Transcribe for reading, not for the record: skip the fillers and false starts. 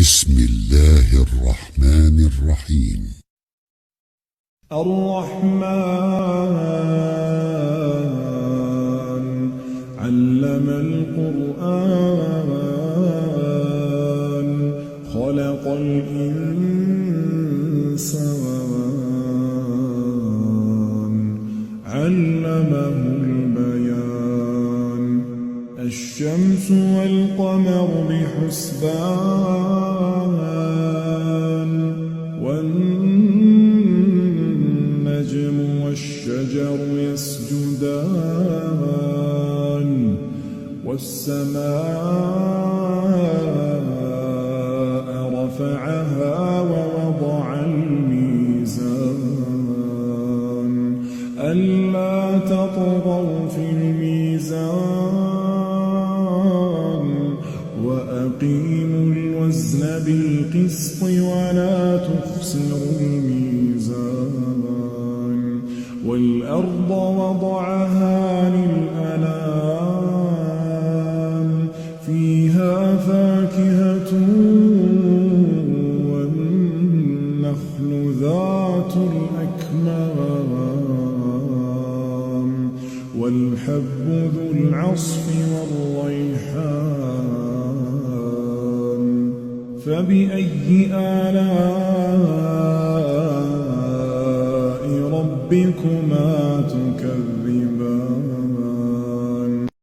بسم الله الرحمن الرحيم. الرحمن علم القرآن خلق الإنسان علمه البيان الشمس والقمر بحسبان والنجم والشجر يسجدان والسماء رفعها ووضع الميزان ألا تطغوا في الميزان وأقيموا الوزن بالقسط ولا تخسروا الميزان والأرض وضعها للأنام فيها فاكهة والنخل ذات الأكمام والحب ذو العصف والريحان فبأي آلاء ربكما تكذبان